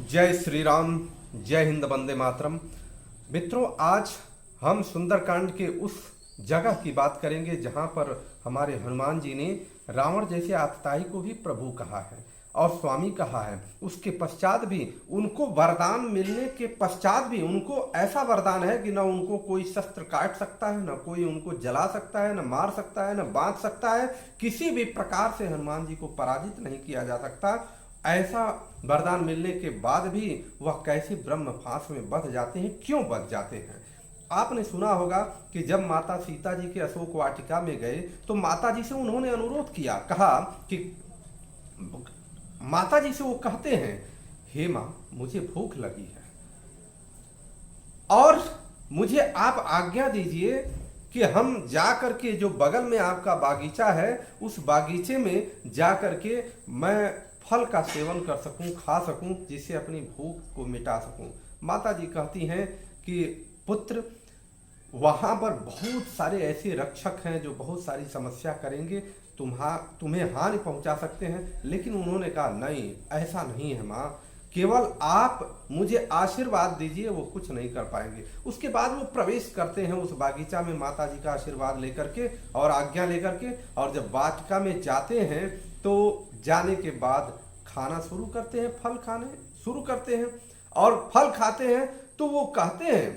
जय श्री राम। जय हिंद, वंदे मातरम। मित्रों, आज हम सुंदरकांड के उस जगह की बात करेंगे जहां पर हमारे हनुमान जी ने रावण जैसे आतताई को भी प्रभु कहा है और स्वामी कहा है। उसके पश्चात भी उनको वरदान मिलने के पश्चात भी उनको ऐसा वरदान है कि न उनको कोई शस्त्र काट सकता है, न कोई उनको जला सकता है, न मार सकता है, न बांध सकता है। किसी भी प्रकार से हनुमान जी को पराजित नहीं किया जा सकता। ऐसा वरदान मिलने के बाद भी वह कैसे ब्रह्म फांस में बंध जाते हैं, क्यों बंध जाते हैं? आपने सुना होगा कि जब माता सीता जी के अशोक वाटिका में गए तो माता जी से उन्होंने अनुरोध किया, कहा कि माता जी से वो कहते हैं, हे माँ, मुझे भूख लगी है और मुझे आप आज्ञा दीजिए कि हम जा करके जो बगल में आपका बागीचा है उस बागीचे में जा करके मैं फल का सेवन कर सकूं, खा सकूं, जिससे अपनी भूख को मिटा सकूं। माता जी कहती हैं कि पुत्र, वहां पर बहुत सारे ऐसे रक्षक हैं जो बहुत सारी समस्या करेंगे, तुम्हें हानि पहुंचा सकते हैं। लेकिन उन्होंने कहा, नहीं, ऐसा नहीं है माँ, केवल आप मुझे आशीर्वाद दीजिए, वो कुछ नहीं कर पाएंगे। उसके बाद वो प्रवेश करते हैं उस बागीचा में माता जी का आशीर्वाद लेकर के और आज्ञा लेकर के, और जब वाटिका में जाते हैं तो जाने के बाद खाना शुरू करते हैं, फल खाने शुरू करते हैं और फल खाते हैं तो वो कहते हैं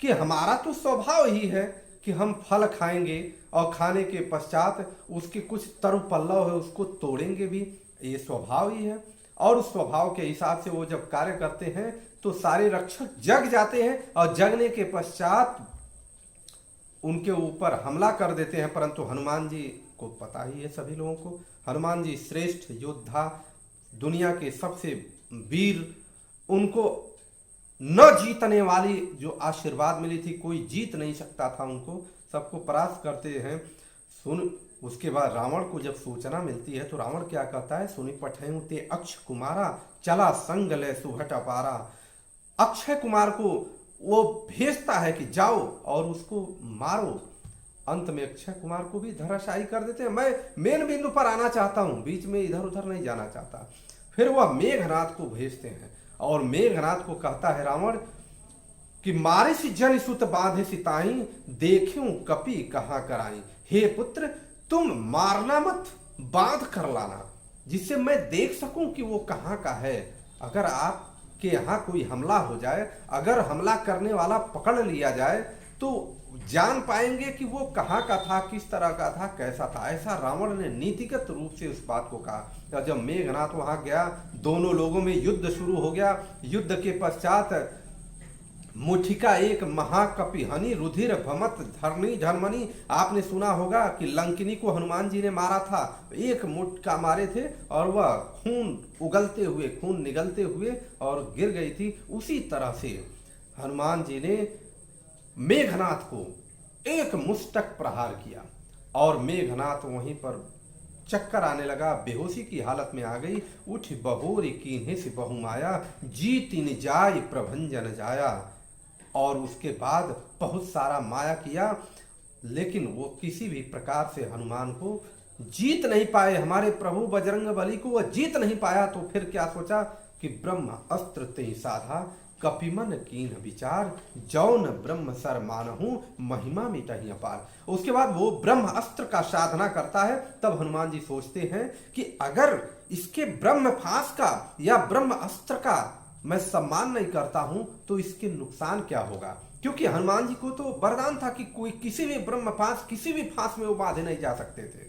कि हमारा तो स्वभाव ही है कि हम फल खाएंगे और खाने के पश्चात उसके कुछ तरु पल्लव है उसको तोड़ेंगे भी, ये स्वभाव ही है। और उस स्वभाव के हिसाब से वो जब कार्य करते हैं तो सारे रक्षक जग जाते हैं और जगने के पश्चात उनके ऊपर हमला कर देते हैं। परंतु हनुमान जी को पता ही है, सभी लोगों को, हनुमान जी श्रेष्ठ योद्धा, दुनिया के सबसे वीर, उनको न जीतने वाली जो आशीर्वाद मिली थी, कोई जीत नहीं सकता था उनको, सबको परास्त करते हैं। उसके बाद रावण को जब सूचना मिलती है तो रावण क्या कहता है, सुनि पठयउ ते अक्ष कुमारा, चला संग ले सुहट अपारा। अक्षय कुमार को वो भेजता है कि जाओ और उसको मारो। अंत में अक्षय कुमार को भी धराशायी कर देते हैं। मैं मेन बिंदु पर आना चाहता हूं, बीच में इधर उधर नहीं जाना चाहता। फिर वह मेघनाथ को भेजते हैं और मेघनाथ को कहता है रावण कि मारे से जन सुत बांधे सिताई, देखूं कपि कहां कराई। हे पुत्र, तुम मारना मत, बांध कर लाना, जिससे मैं देख सकूं कि वो कहां का है। अगर आपके यहाँ कोई हमला हो जाए, अगर हमला करने वाला पकड़ लिया जाए तो जान पाएंगे कि वो कहाँ का था, किस तरह का था, कैसा था। ऐसा रावण ने नीतिगत रूप से उस बात को कहा। और जब मेघनाथ वहां गया, दोनों लोगों में युद्ध शुरू हो गया। युद्ध के पश्चात मुठिका एक महाकपि हनि रुधिर भमत धरनी झरमनी। आपने सुना होगा कि लंकिनी को हनुमान जी ने मारा था, एक मुठका मारे थे और वह खून उगलते हुए, खून निगलते हुए और गिर गई थी। उसी तरह से हनुमान जी ने मेघनाथ को एक मुष्टक प्रहार किया और मेघनाथ वहीं पर चक्कर आने लगा, बेहोशी की हालत में आ गई। उठ बहोरी कीन्हे से बहुमाया, जीतिन जाय प्रभंजन जाया। और उसके बाद बहुत सारा माया किया, लेकिन वो किसी भी प्रकार से हनुमान को जीत नहीं पाए। हमारे प्रभु बजरंग बली को वह जीत नहीं पाया। तो फिर क्या सोचा कि ब्रह्म अस्त्र ते साधा, कपिमन कीन विचार, जौन ब्रह्म सर मानहूं, महिमा मिटहि अपार। उसके बाद वो ब्रह्म अस्त्र का साधना करता है। तब हनुमान जी सोचते हैं कि अगर इसके ब्रह्म फांस का या ब्रह्म अस्त्र का मैं सम्मान नहीं करता हूं तो इसके नुकसान क्या होगा। क्योंकि हनुमान जी को तो वरदान था कि कोई किसी भी ब्रह्म फांस, किसी भी फांस में वो बांधे नहीं जा सकते थे।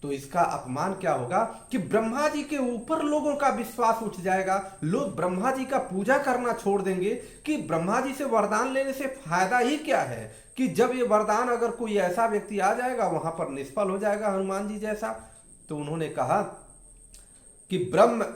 तो इसका अपमान क्या होगा कि ब्रह्मा जी के ऊपर लोगों का विश्वास उठ जाएगा, लोग ब्रह्मा जी का पूजा करना छोड़ देंगे कि ब्रह्मा जी से वरदान लेने से फायदा ही क्या है, कि जब ये वरदान अगर कोई ऐसा व्यक्ति आ जाएगा वहां पर निष्फल हो जाएगा हनुमान जी जैसा। तो उन्होंने कहा कि ब्रह्म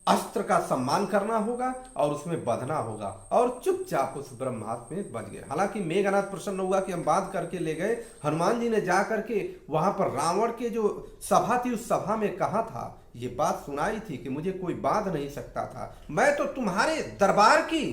अस्त्र का सम्मान करना होगा और उसमें बंधना होगा, और चुपचाप उस ब्रह्मास्त्र में बंध गए। हालांकि मेघनाथ प्रसन्न हुआ कि हम बांध करके ले गए। हनुमान जी ने जा करके वहां पर रावण के जो सभा थी उस सभा में कहा था, ये बात सुनाई थी कि मुझे कोई बांध नहीं सकता था, मैं तो तुम्हारे दरबार की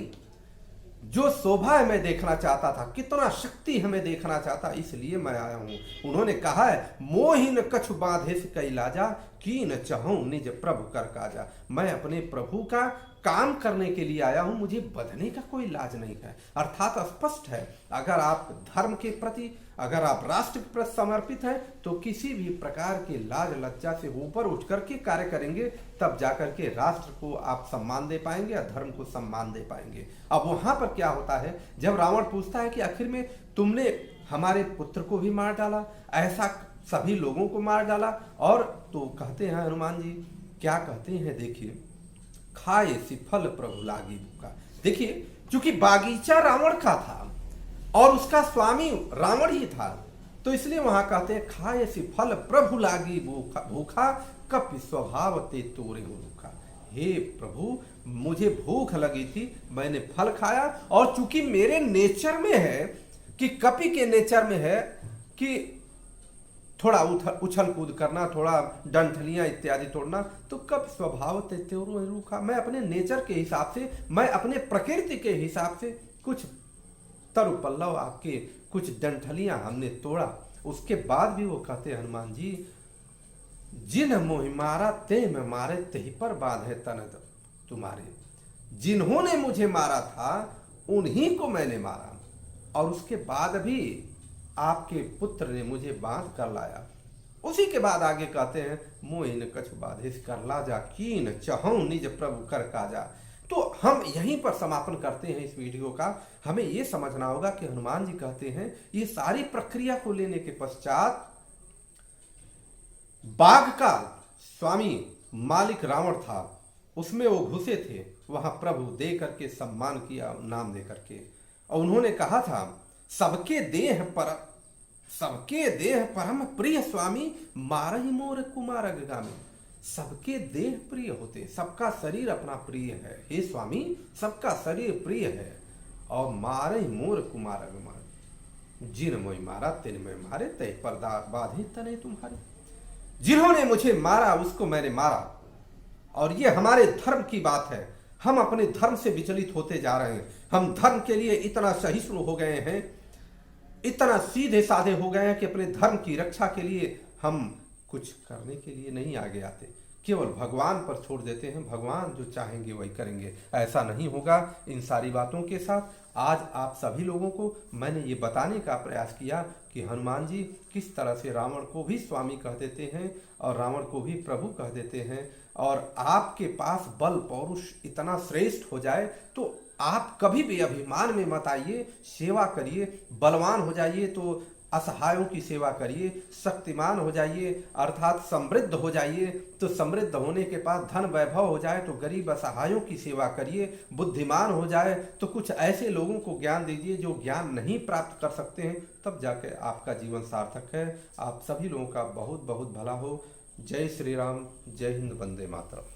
जो शोभा मैं देखना चाहता था, कितना शक्ति हमें देखना चाहता, इसलिए मैं आया हूँ। उन्होंने कहा है, मोहिन कछु बांधे से कई लाजा, की न चाहूं निज प्रभु कर काजा। मैं अपने प्रभु का काम करने के लिए आया हूं, मुझे बंधने का कोई लाज नहीं है। अर्थात स्पष्ट है, अगर आप धर्म के प्रति, अगर आप राष्ट्र के प्रति समर्पित हैं, तो किसी भी प्रकार के लाज लज्जा से ऊपर उठ करके कार्य करेंगे, तब जाकर के राष्ट्र को आप सम्मान दे पाएंगे या धर्म को सम्मान दे पाएंगे। अब वहां पर क्या होता है, जब रावण पूछता है कि आखिर में तुमने हमारे पुत्र को भी मार डाला, ऐसा सभी लोगों को मार डाला, और तो कहते हैं हनुमान जी, क्या कहते हैं, देखिए, खाए सी फल प्रभु लागी भूखा। देखिए, चूंकि बागीचा रावण का था और उसका स्वामी रावण ही था, तो इसलिए वहां कहते हैं, खाए सी फल प्रभु लागी भूखा, कपि स्वभाव ते तोरे हो रूखा। हे प्रभु, मुझे भूख लगी थी, मैंने फल खाया, और चूंकि मेरे नेचर में है, कि कपि के नेचर में है कि थोड़ा उछल कूद करना, थोड़ा डंठलियां इत्यादि तोड़ना, तो कब स्वभाव तेरो रूखा, मैं अपने नेचर के हिसाब से, मैं अपने प्रकृति के हिसाब से कुछ तरु पल्लव आपके, कुछ डंठलियां हमने तोड़ा। उसके बाद भी वो कहते हनुमान जी, जिन मोहि मारा ते में मारे, तेहि पर बांधे तन तुम्हारे। जिन्होंने मुझे मारा था उन्हीं को मैंने मारा, और उसके बाद भी आपके पुत्र ने मुझे बांध कर लाया। उसी के बाद आगे कहते हैं, मोहिन कछु बाधिस कर लाजा, कीन चहु निज प्रभु कर काजा। तो हम यहीं पर समापन करते हैं इस वीडियो का। हमें यह समझना होगा कि हनुमान जी कहते हैं, ये सारी प्रक्रिया को लेने के पश्चात बाघ का स्वामी मालिक रावण था, उसमें वो घुसे थे, वहां प्रभु दे करके सम्मान किया, नाम दे करके, और उन्होंने कहा था, सबके देह परम प्रिय स्वामी, मारहि मोर कुमार अग्रगामी। सबके देह प्रिय होते, सबका शरीर अपना प्रिय है, हे स्वामी सबका शरीर प्रिय है, और मारहि मोर कुमार अग्रगामी। जिन मोहि मारा तिन में मारे, तय पर बाधे तने तुम्हारे। जिन्होंने मुझे मारा उसको मैंने मारा, और ये हमारे धर्म की बात है। हम अपने धर्म से विचलित होते जा रहे हैं, हम धर्म के लिए इतना सहिष्णु हो गए हैं, इतना सीधे साधे हो गए हैं कि अपने धर्म की रक्षा के लिए हम कुछ करने के लिए नहीं आगे आते, केवल भगवान पर छोड़ देते हैं, भगवान जो चाहेंगे वही करेंगे। ऐसा नहीं होगा। इन सारी बातों के साथ आज आप सभी लोगों को मैंने ये बताने का प्रयास किया कि हनुमान जी किस तरह से रावण को भी स्वामी कह देते हैं और रावण को भी प्रभु कह देते हैं। और आपके पास बल पौरुष इतना श्रेष्ठ हो जाए तो आप कभी भी अभिमान में मत आइए, सेवा करिए, बलवान हो जाइए तो असहायों की सेवा करिए, शक्तिमान हो जाइए अर्थात समृद्ध हो जाइए तो समृद्ध होने के बाद धन वैभव हो जाए तो गरीब असहायों की सेवा करिए, बुद्धिमान हो जाए तो कुछ ऐसे लोगों को ज्ञान दीजिए जो ज्ञान नहीं प्राप्त कर सकते हैं, तब जाके आपका जीवन सार्थक है। आप सभी लोगों का बहुत बहुत भला हो। जय श्री राम, जय हिंद, वंदे मातरम।